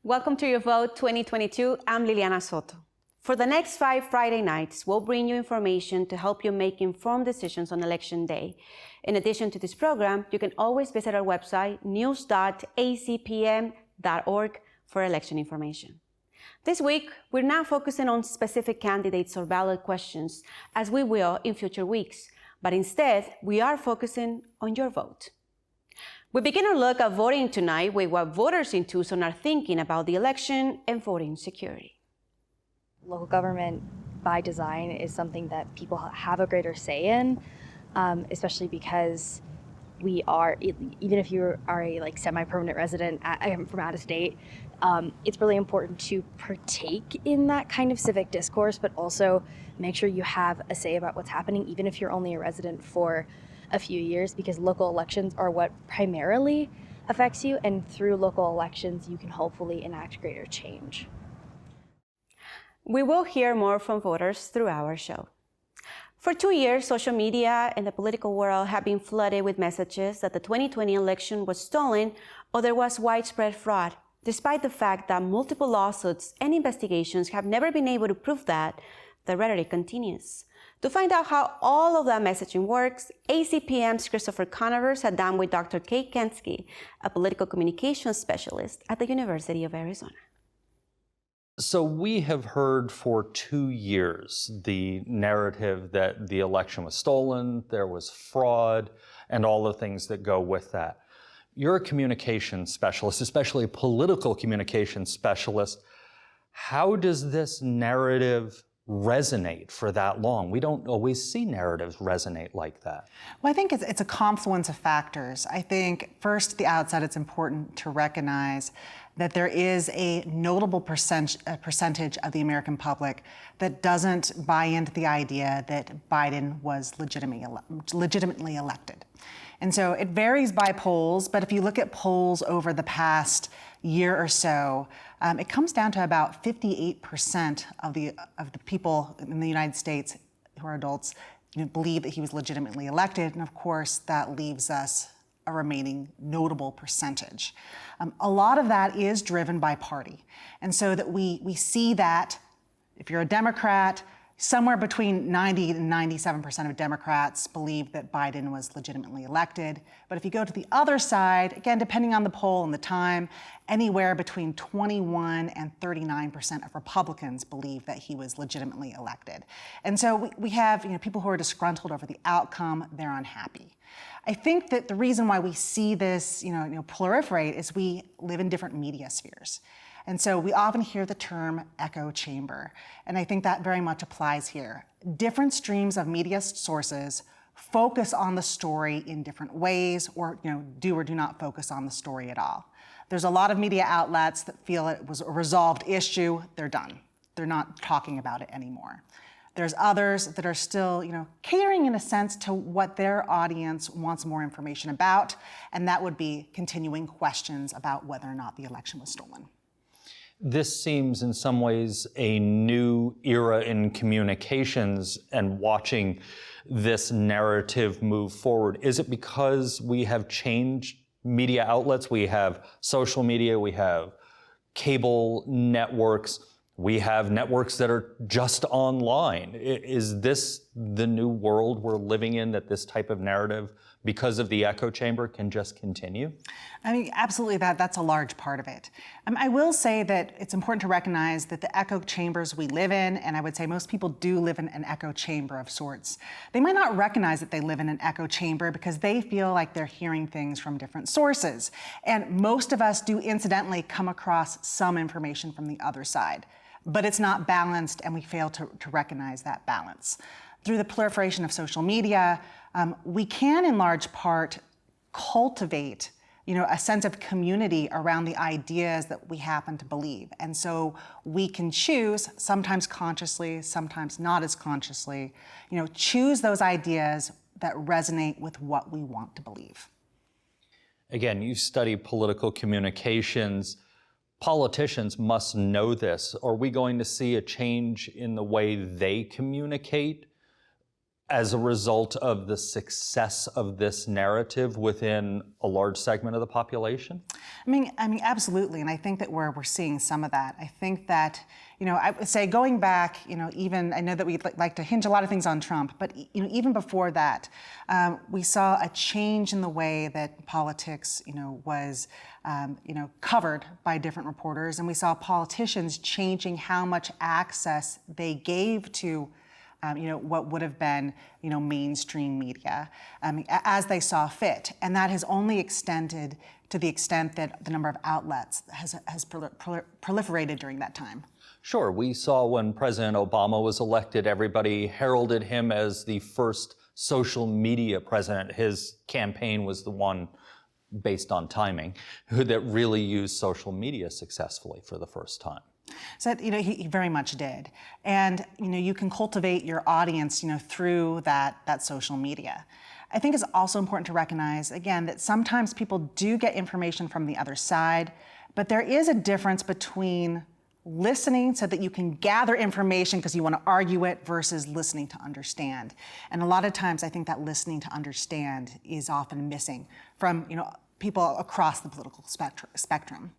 Welcome to Your Vote 2022. I'm Liliana Soto. For the next 5 Friday nights, we'll bring you information to help you make informed decisions on Election Day. In addition to this program, you can always visit our website, news.azpm.org, for election information. This week, we're not focusing on specific candidates or ballot questions, as we will in future weeks, but instead, we are focusing on your vote. We begin our look at voting tonight with what voters in Tucson are thinking about the election and voting security. Local government, by design, is something that people have a greater say in, especially because we are, even if you are a semi-permanent resident from out of state, it's really important to partake in that kind of civic discourse, but also make sure you have a say about what's happening, even if you're only a resident for a few years, because local elections are what primarily affects you, and through local elections, you can hopefully enact greater change. We will hear more from voters through our show. For 2 years, social media and the political world have been flooded with messages that the 2020 election was stolen or there was widespread fraud, despite the fact that multiple lawsuits and investigations have never been able to prove that. The rhetoric continues. To find out how all of that messaging works, AZPM's Christopher Conover sat down with Dr. Kate Kenski, a political communications specialist at the University of Arizona. So we have heard for 2 years the narrative that the election was stolen, there was fraud, and all the things that go with that. You're a communications specialist, especially a political communications specialist. How does this narrative resonate for that long? We don't always see narratives resonate like that. Well, I think it's a confluence of factors. I think first, at the outset, it's important to recognize that there is a notable percentage of the American public that doesn't buy into the idea that Biden was legitimately elected. And so it varies by polls, but if you look at polls over the past year or so, it comes down to about 58% of the people in the United States who are adults believe that he was legitimately elected, and of course that leaves us a remaining notable percentage. A lot of that is driven by party, and so that we see that if you're a Democrat, somewhere between 90 and 97% of Democrats believe that Biden was legitimately elected. But if you go to the other side, again, depending on the poll and the time, anywhere between 21 and 39% of Republicans believe that he was legitimately elected. And so we have people who are disgruntled over the outcome, they're unhappy. I think that the reason why we see this proliferate is we live in different media spheres. And so we often hear the term echo chamber, and I think that very much applies here. Different streams of media sources focus on the story in different ways, or do or do not focus on the story at all. There's a lot of media outlets that feel it was a resolved issue, they're done. They're not talking about it anymore. There's others that are still, catering in a sense to what their audience wants more information about, and that would be continuing questions about whether or not the election was stolen. This seems in some ways a new era in communications and watching this narrative move forward. Is it because we have changed media outlets? We have social media, we have cable networks, we have networks that are just online. Is this the new world we're living in, that this type of narrative, because of the echo chamber, can just continue? I mean, absolutely, that's a large part of it. I will say that it's important to recognize that the echo chambers we live in, and I would say most people do live in an echo chamber of sorts. They might not recognize that they live in an echo chamber because they feel like they're hearing things from different sources. And most of us do incidentally come across some information from the other side, but it's not balanced, and we fail to recognize that balance. Through the proliferation of social media, we can, in large part, cultivate a sense of community around the ideas that we happen to believe. And so we can choose, sometimes consciously, sometimes not as consciously, choose those ideas that resonate with what we want to believe. Again, you study political communications. Politicians must know this. Are we going to see a change in the way they communicate as a result of the success of this narrative within a large segment of the population? I mean, absolutely, and I think that we're seeing some of that. I think that, I would say going back, even I know that we like to hinge a lot of things on Trump, but even before that, we saw a change in the way that politics, was, covered by different reporters, and we saw politicians changing how much access they gave to what would have been, mainstream media as they saw fit. And that has only extended to the extent that the number of outlets has proliferated during that time. Sure, we saw when President Obama was elected, everybody heralded him as the first social media president. His campaign was the one, based on timing, that really used social media successfully for the first time. So, he very much did. And, you can cultivate your audience, through that social media. I think it's also important to recognize, again, that sometimes people do get information from the other side, but there is a difference between listening so that you can gather information because you want to argue it versus listening to understand. And a lot of times I think that listening to understand is often missing from, people across the political spectrum.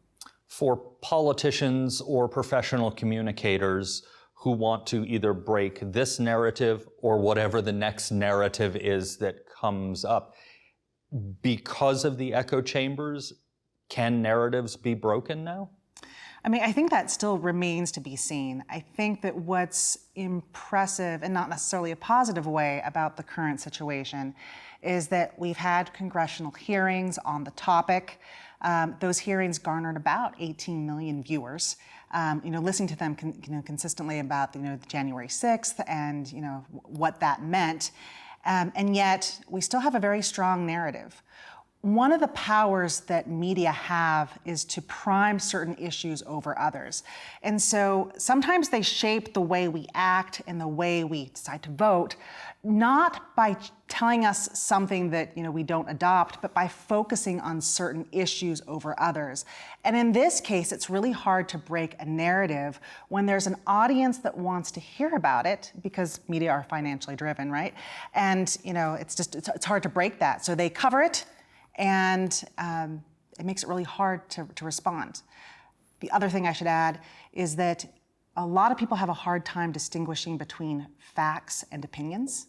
For politicians or professional communicators who want to either break this narrative or whatever the next narrative is that comes up, because of the echo chambers, can narratives be broken now? I think that still remains to be seen. I think that what's impressive, and not necessarily a positive way, about the current situation is that we've had congressional hearings on the topic. Those hearings garnered about 18 million viewers. Listening to them consistently about January 6th and what that meant, and yet we still have a very strong narrative. One of the powers that media have is to prime certain issues over others. And so sometimes they shape the way we act and the way we decide to vote, not by telling us something that we don't adopt, but by focusing on certain issues over others. And in this case, it's really hard to break a narrative when there's an audience that wants to hear about it, because media are financially driven, right? And it's hard to break that. So they cover it, and it makes it really hard to respond. The other thing I should add is that a lot of people have a hard time distinguishing between facts and opinions.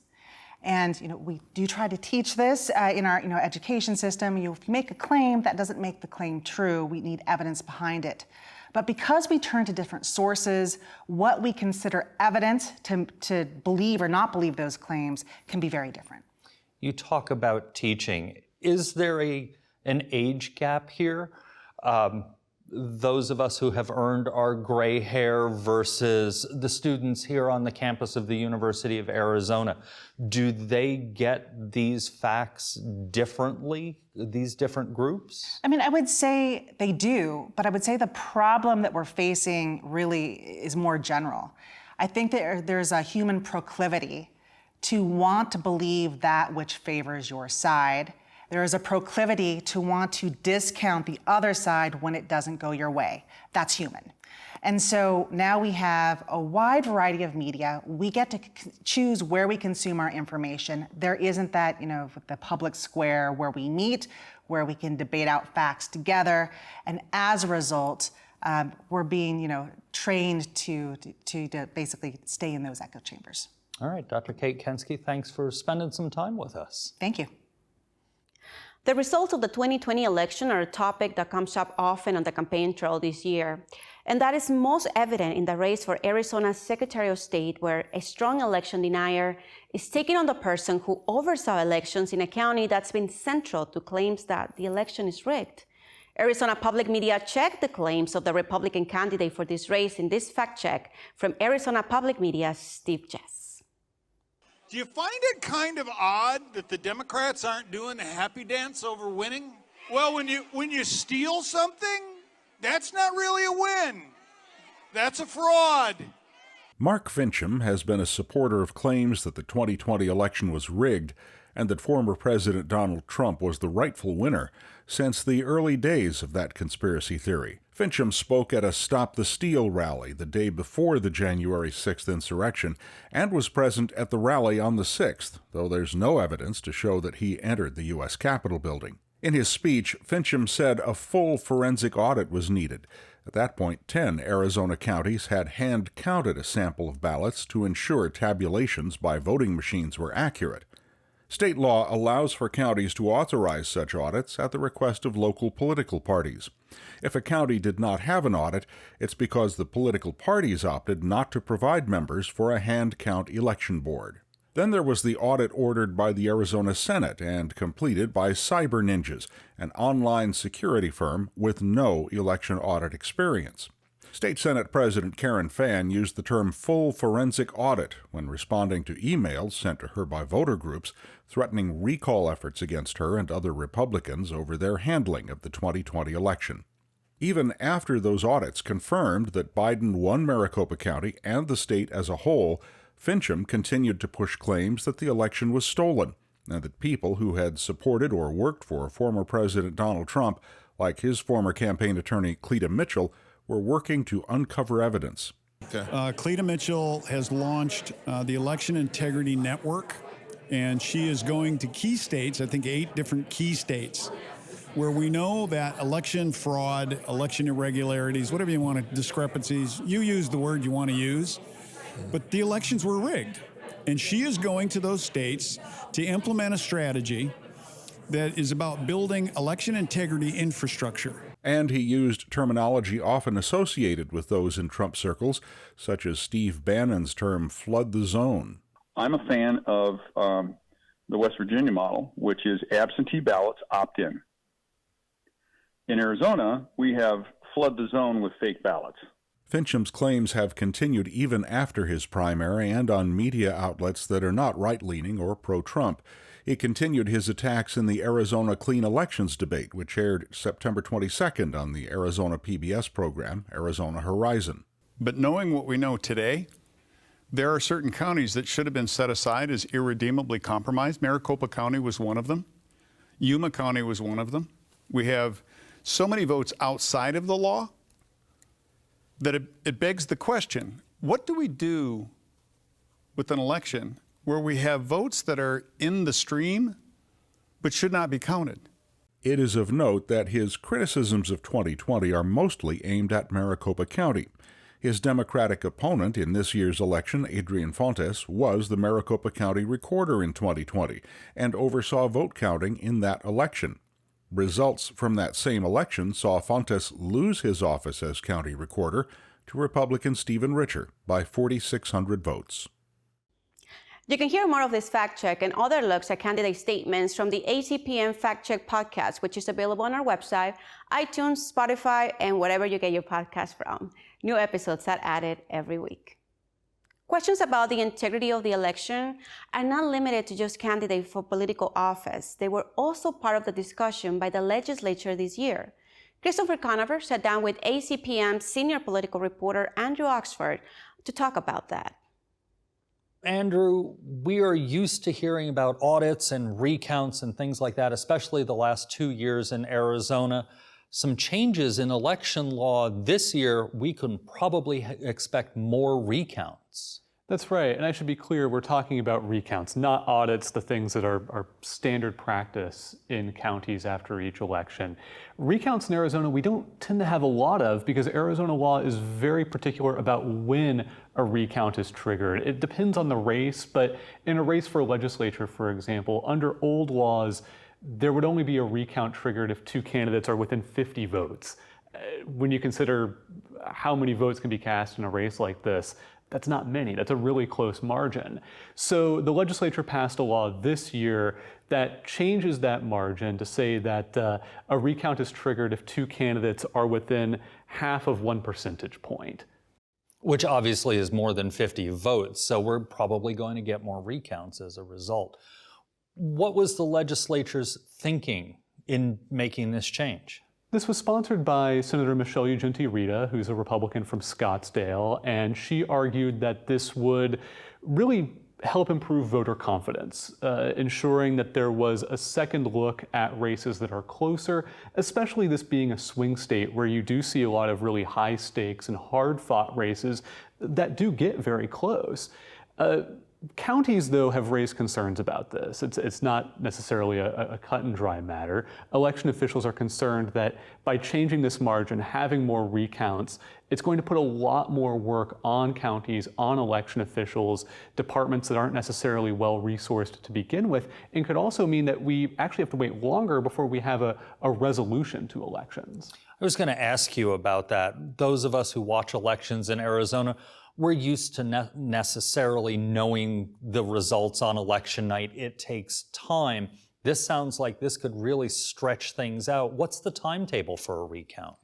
And we do try to teach this in our education system. If you make a claim, that doesn't make the claim true. We need evidence behind it. But because we turn to different sources, what we consider evidence to believe or not believe those claims can be very different. You talk about teaching. Is there an age gap here? Those of us who have earned our gray hair versus the students here on the campus of the University of Arizona, do they get these facts differently, these different groups? I would say they do, but I would say the problem that we're facing really is more general. I think that there's a human proclivity to want to believe that which favors your side. There is a proclivity to want to discount the other side when it doesn't go your way. That's human. And so now we have a wide variety of media. We get to choose where we consume our information. There isn't that, the public square where we meet, where we can debate out facts together. And as a result, we're being, trained to basically stay in those echo chambers. All right, Dr. Kate Kenski, thanks for spending some time with us. Thank you. The results of the 2020 election are a topic that comes up often on the campaign trail this year. And that is most evident in the race for Arizona's Secretary of State, where a strong election denier is taking on the person who oversaw elections in a county that's been central to claims that the election is rigged. Arizona Public Media checked the claims of the Republican candidate for this race in this fact check from Arizona Public Media's Steve Jess. Do you find it kind of odd that the Democrats aren't doing the happy dance over winning? Well, when you steal something, that's not really a win. That's a fraud. Mark Fincham has been a supporter of claims that the 2020 election was rigged and that former President Donald Trump was the rightful winner since the early days of that conspiracy theory. Fincham spoke at a Stop the Steal rally the day before the January 6th insurrection and was present at the rally on the 6th, though there's no evidence to show that he entered the U.S. Capitol building. In his speech, Fincham said a full forensic audit was needed. At that point, 10 Arizona counties had hand-counted a sample of ballots to ensure tabulations by voting machines were accurate. State law allows for counties to authorize such audits at the request of local political parties. If a county did not have an audit, it's because the political parties opted not to provide members for a hand-count election board. Then there was the audit ordered by the Arizona Senate and completed by Cyber Ninjas, an online security firm with no election audit experience. State Senate President Karen Fann used the term full forensic audit when responding to emails sent to her by voter groups threatening recall efforts against her and other Republicans over their handling of the 2020 election. Even after those audits confirmed that Biden won Maricopa County and the state as a whole, Fincham continued to push claims that the election was stolen and that people who had supported or worked for former President Donald Trump, like his former campaign attorney Cleta Mitchell, were working to uncover evidence. Cleta Mitchell has launched the Election Integrity Network, and she is going to key states, I think 8 different key states, where we know that election fraud, election irregularities, whatever you want to, discrepancies, you use the word you want to use, but the elections were rigged. And she is going to those states to implement a strategy that is about building election integrity infrastructure. And he used terminology often associated with those in Trump circles, such as Steve Bannon's term, flood the zone. I'm a fan of the West Virginia model, which is absentee ballots opt-in. In Arizona, we have flood the zone with fake ballots. Fincham's claims have continued even after his primary and on media outlets that are not right-leaning or pro-Trump. He continued his attacks in the Arizona Clean Elections debate, which aired September 22nd on the Arizona PBS program, Arizona Horizon. But knowing what we know today, there are certain counties that should have been set aside as irredeemably compromised. Maricopa County was one of them. Yuma County was one of them. We have so many votes outside of the law that it begs the question, what do we do with an election where we have votes that are in the stream but should not be counted? It is of note that his criticisms of 2020 are mostly aimed at Maricopa County. His Democratic opponent in this year's election, Adrian Fontes, was the Maricopa County recorder in 2020 and oversaw vote counting in that election. Results from that same election saw Fontes lose his office as county recorder to Republican Stephen Richer by 4,600 votes. You can hear more of this fact check and other looks at candidate statements from the AZPM Fact Check podcast, which is available on our website, iTunes, Spotify, and wherever you get your podcast from. New episodes are added every week. Questions about the integrity of the election are not limited to just candidates for political office. They were also part of the discussion by the legislature this year. Christopher Conover sat down with AZPM senior political reporter Andrew Oxford to talk about that. Andrew, we are used to hearing about audits and recounts and things like that, especially the last 2 years in Arizona. Some changes in election law this year, we can probably expect more recounts. That's right, and I should be clear, we're talking about recounts, not audits, the things that are standard practice in counties after each election. Recounts in Arizona, we don't tend to have a lot of because Arizona law is very particular about when a recount is triggered. It depends on the race, but in a race for a legislature, for example, under old laws, there would only be a recount triggered if 2 candidates are within 50 votes. When you consider how many votes can be cast in a race like this, that's not many. That's a really close margin. So the legislature passed a law this year that changes that margin to say that a recount is triggered if 2 candidates are within half of 1 percentage point. Which obviously is more than 50 votes, so we're probably going to get more recounts as a result. What was the legislature's thinking in making this change? This was sponsored by Senator Michelle Ugenti-Rita, who's a Republican from Scottsdale, and she argued that this would really help improve voter confidence, ensuring that there was a second look at races that are closer, especially this being a swing state where you do see a lot of really high stakes and hard fought races that do get very close. Counties, though, have raised concerns about this. It's not necessarily a cut and dry matter. Election officials are concerned that by changing this margin, having more recounts, it's going to put a lot more work on counties, on election officials, departments that aren't necessarily well-resourced to begin with, and could also mean that we actually have to wait longer before we have a resolution to elections. I was going to ask you about that. Those of us who watch elections in Arizona, we're used to necessarily knowing the results on election night. It takes time. This sounds like this could really stretch things out. What's the timetable for a recount?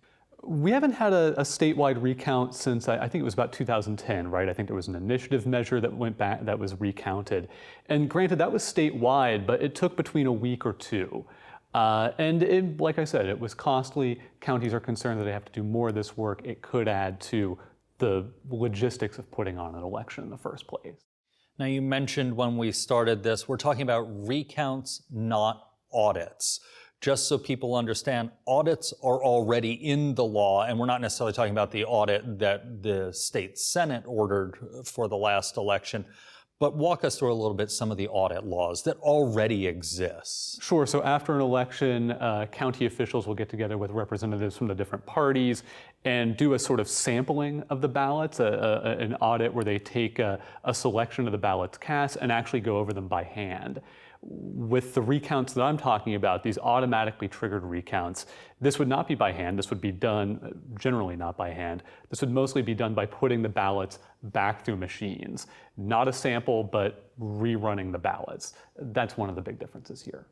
We haven't had a statewide recount since I think it was about 2010, right? I think there was an initiative measure that went back that was recounted. And granted, that was statewide, but it took between a week or two. Like I said, it was costly. Counties are concerned that they have to do more of this work. It could add to the logistics of putting on an election in the first place. Now, you mentioned when we started this, we're talking about recounts, not audits. Just so people understand, audits are already in the law, and we're not necessarily talking about the audit that the state Senate ordered for the last election. But walk us through a little bit some of the audit laws that already exist. Sure. So after an election, county officials will get together with representatives from the different parties and do a sort of sampling of the ballots, an audit where they take a selection of the ballots cast and actually go over them by hand. With the recounts that I'm talking about, these automatically triggered recounts, this would not be by hand. This would be done, generally not by hand. This would mostly be done by putting the ballots back through machines. Not a sample, but rerunning the ballots. That's one of the big differences here.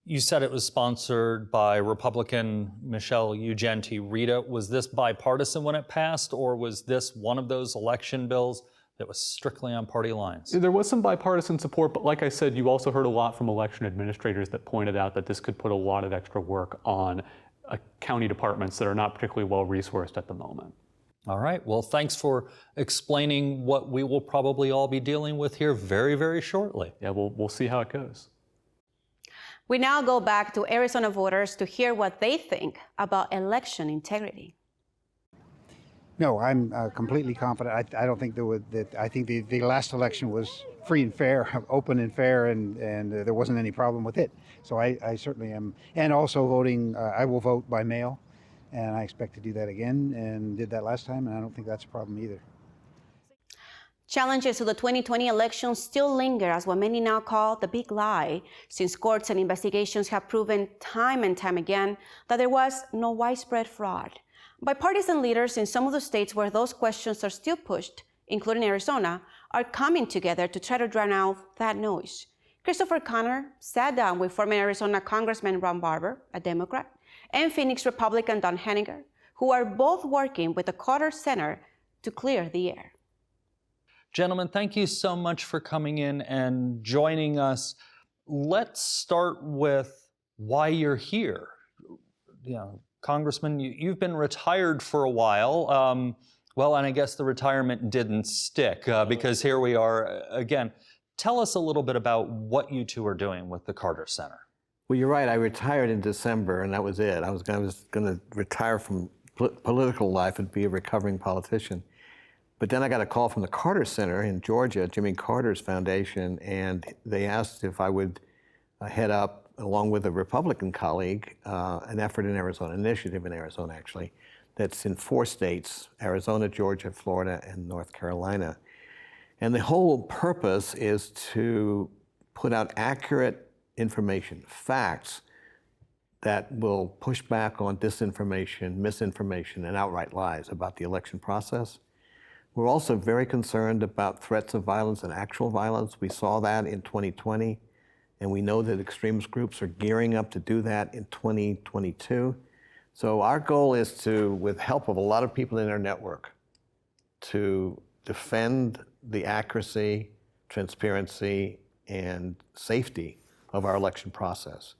You said it was sponsored by Republican Michelle Ugenti. Rita, was this bipartisan when it passed, or was this one of those election bills that was strictly on party lines? There was some bipartisan support, but like I said, you also heard a lot from election administrators that pointed out that this could put a lot of extra work on county departments that are not particularly well-resourced at the moment. All right. Well, thanks for explaining what we will probably all be dealing with here very, very shortly. Yeah, we'll see how it goes. We now go back to Arizona voters to hear what they think about election integrity. No, I'm completely confident. I don't think I think the last election was free and fair, open and fair, and there wasn't any problem with it. So I certainly am. And also voting, I will vote by mail, and I expect to do that again, and did that last time, and I don't think that's a problem either. Challenges to the 2020 election still linger as what many now call the big lie, since courts and investigations have proven time and time again that there was no widespread fraud. Bipartisan leaders in some of the states where those questions are still pushed, including Arizona, are coming together to try to drown out that noise. Christopher Connor sat down with former Arizona Congressman Barber, a Democrat, and Phoenix Republican Don Henninger, who are both working with the Carter Center to clear the air. Gentlemen, thank you so much for coming in and joining us. Let's start with why you're here. Congressman, you've been retired for a while. Well, and I guess the retirement didn't stick because here we are again. Tell us a little bit about what you two are doing with the Carter Center. Well, you're right. I retired in December, and that was it. I was going to retire from political life and be a recovering politician. But then I got a call from the Carter Center in Georgia, Jimmy Carter's foundation, and they asked if I would head up, along with a Republican colleague, an effort in Arizona, initiative in Arizona actually, that's in 4 states, Arizona, Georgia, Florida, and North Carolina. And the whole purpose is to put out accurate information, facts, that will push back on disinformation, misinformation, and outright lies about the election process. We're also very concerned about threats of violence and actual violence. We saw that in 2020. And we know that extremist groups are gearing up to do that in 2022. So our goal is to, with help of a lot of people in our network, to defend the accuracy, transparency, and safety of our election process.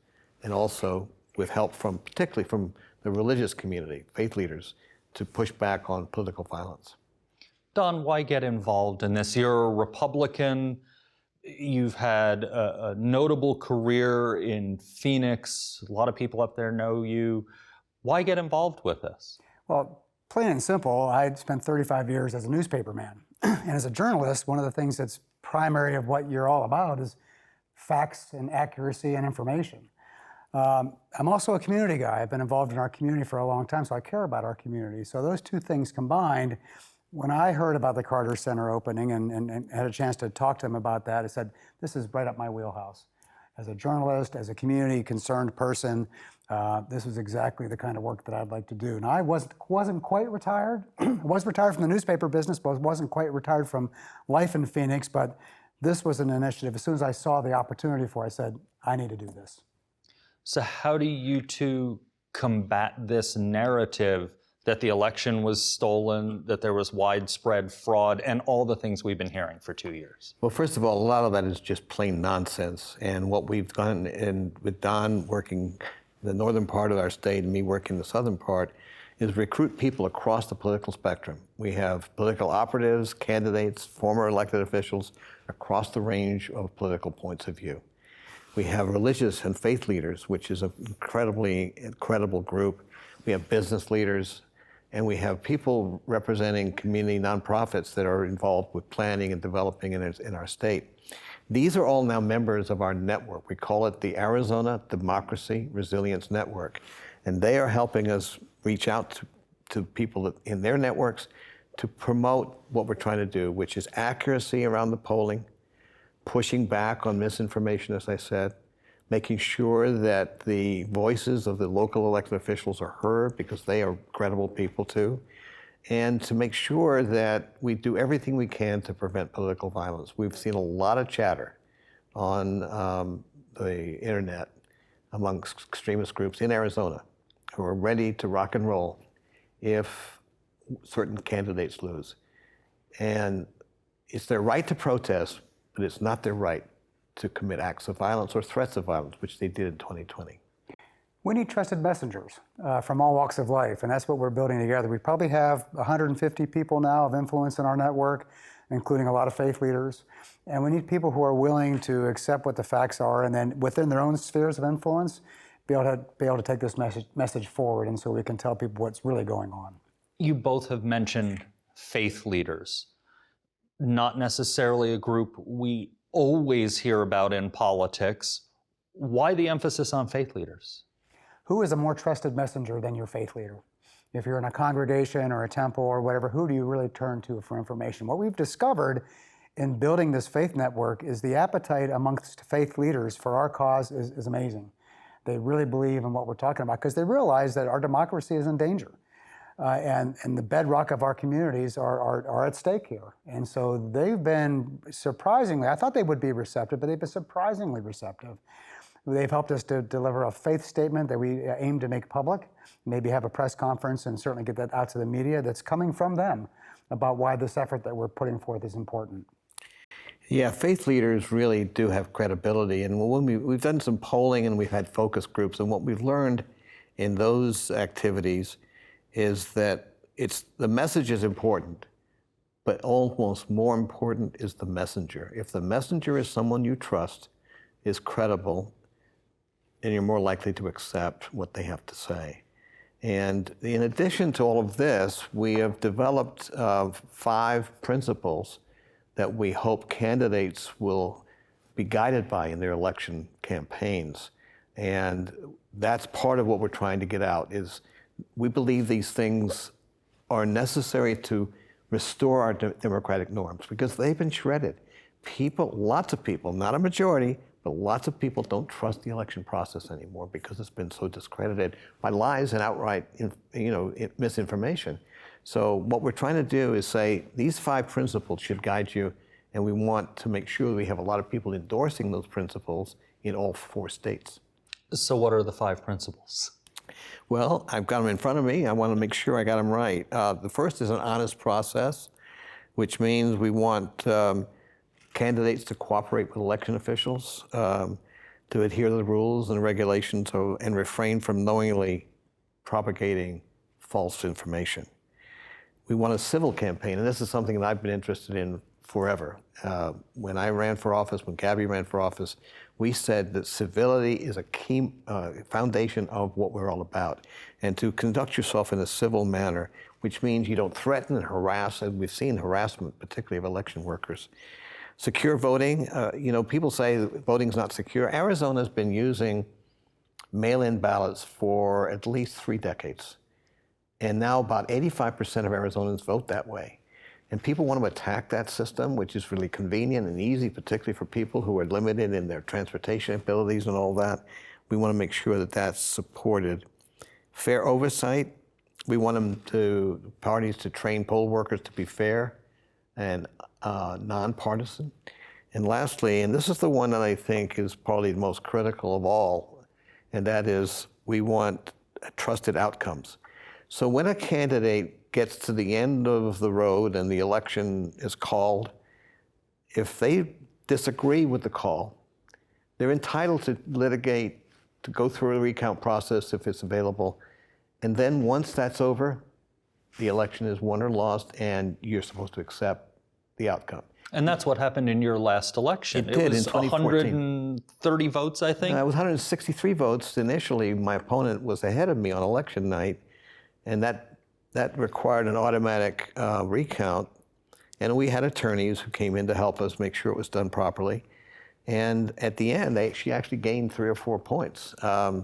And also with help from, particularly from the religious community, faith leaders, to push back on political violence. Don, why get involved in this? You're a Republican. You've had a notable career in Phoenix. A lot of people up there know you. Why get involved with this? Well, plain and simple, I spent 35 years as a newspaperman. And as a journalist, one of the things that's primary of what you're all about is facts and accuracy and information. I'm also a community guy. I've been involved in our community for a long time, so I care about our community. So those two things combined, when I heard about the Carter Center opening and had a chance to talk to them about that, I said, this is right up my wheelhouse. As a journalist, as a community concerned person, this is exactly the kind of work that I'd like to do. Now, I wasn't quite retired. I was retired from the newspaper business, but wasn't quite retired from life in Phoenix. But this was an initiative. As soon as I saw the opportunity for it, I said, I need to do this. So how do you two combat this narrative that the election was stolen, that there was widespread fraud, and all the things we've been hearing for 2 years? Well, first of all, a lot of that is just plain nonsense. And what we've done, and with Don working the northern part of our state and me working the southern part, is recruit people across the political spectrum. We have political operatives, candidates, former elected officials across the range of political points of view. We have religious and faith leaders, which is an incredibly incredible group. We have business leaders, and we have people representing community nonprofits that are involved with planning and developing in our state. These are all now members of our network. We call it the Arizona Democracy Resilience Network. And they are helping us reach out to people in their networks to promote what we're trying to do, which is accuracy around the polling, pushing back on misinformation, as I said, making sure that the voices of the local elected officials are heard because they are credible people too, and to make sure that we do everything we can to prevent political violence. We've seen a lot of chatter on the internet amongst extremist groups in Arizona who are ready to rock and roll if certain candidates lose. And it's their right to protest, but it's not their right to commit acts of violence or threats of violence, which they did in 2020. We need trusted messengers from all walks of life, and that's what we're building together. We probably have 150 people now of influence in our network, including a lot of faith leaders. And we need people who are willing to accept what the facts are and then within their own spheres of influence, be able to take this message forward, and so we can tell people what's really going on. You both have mentioned faith leaders. Not necessarily a group we always hear about in politics. Why the emphasis on faith leaders? Who is a more trusted messenger than your faith leader? If you're in a congregation or a temple or whatever, who do you really turn to for information? What we've discovered in building this faith network is the appetite amongst faith leaders for our cause is amazing. They really believe in what we're talking about because they realize that our democracy is in danger. And the bedrock of our communities are at stake here. And so they've been surprisingly, I thought they would be receptive, but they've been surprisingly receptive. They've helped us to deliver a faith statement that we aim to make public, maybe have a press conference and certainly get that out to the media that's coming from them about why this effort that we're putting forth is important. Yeah, faith leaders really do have credibility. And when we've done some polling and we've had focus groups, and what we've learned in those activities is that the message is important, but almost more important is the messenger. If the messenger is someone you trust, is credible, then you're more likely to accept what they have to say. And in addition to all of this, we have developed 5 principles that we hope candidates will be guided by in their election campaigns. And that's part of what we're trying to get out is we believe these things are necessary to restore our democratic norms because they've been shredded. People, lots of people, not a majority, but lots of people don't trust the election process anymore because it's been so discredited by lies and outright, misinformation. So what we're trying to do is say these 5 principles should guide you, and we want to make sure we have a lot of people endorsing those principles in all 4 states. So what are the 5 principles? Well, I've got them in front of me. I want to make sure I got them right. The first is an honest process, which means we want candidates to cooperate with election officials, to adhere to the rules and regulations and refrain from knowingly propagating false information. We want a civil campaign, and this is something that I've been interested in forever. When I ran for office, when Gabby ran for office, we said that civility is a key foundation of what we're all about, and to conduct yourself in a civil manner, which means you don't threaten and harass, and we've seen harassment, particularly of election workers. Secure voting, people say voting's not secure. Arizona's been using mail-in ballots for at least 3 decades. And now about 85% of Arizonans vote that way. And people want to attack that system, which is really convenient and easy, particularly for people who are limited in their transportation abilities and all that. We want to make sure that that's supported. Fair oversight, we want parties to train poll workers to be fair and nonpartisan. And lastly, and this is the one that I think is probably the most critical of all, and that is we want trusted outcomes. So when a candidate gets to the end of the road and the election is called, if they disagree with the call, they're entitled to litigate, to go through a recount process if it's available. And then once that's over, the election is won or lost, and you're supposed to accept the outcome. And that's what happened in your last election. It did was in 2014. 130 votes, I think? It was 163 votes. Initially, my opponent was ahead of me on election night, and that required an automatic recount. And we had attorneys who came in to help us make sure it was done properly. And at the end, she actually gained 3 or 4 points,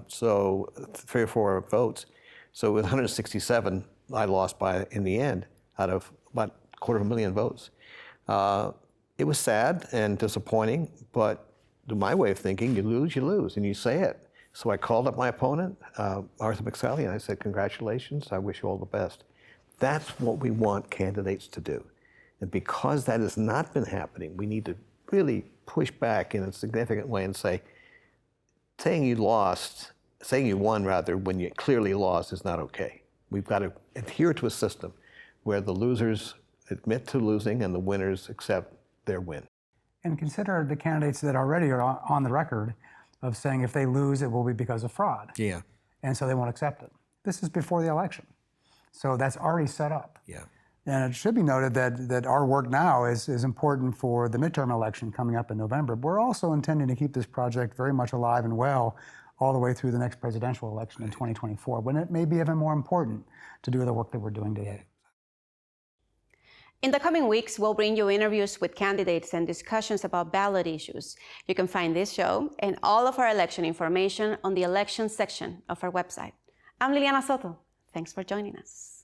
so 3 or 4 votes. So with 167, I lost in the end, out of about 250,000 votes. It was sad and disappointing, but to my way of thinking, you lose, and you say it. So I called up my opponent, Arthur McSally, and I said, congratulations, I wish you all the best. That's what we want candidates to do. And because that has not been happening, we need to really push back in a significant way and say, saying you won rather, when you clearly lost is not okay. We've got to adhere to a system where the losers admit to losing and the winners accept their win. And consider the candidates that already are on the record of saying if they lose, it will be because of fraud. Yeah. And so they won't accept it. This is before the election. So that's already set up. Yeah. And it should be noted that our work now is important for the midterm election coming up in November. But we're also intending to keep this project very much alive and well all the way through the next presidential election in 2024, when it may be even more important to do the work that we're doing today. In the coming weeks, we'll bring you interviews with candidates and discussions about ballot issues. You can find this show and all of our election information on the elections section of our website. I'm Liliana Soto. Thanks for joining us.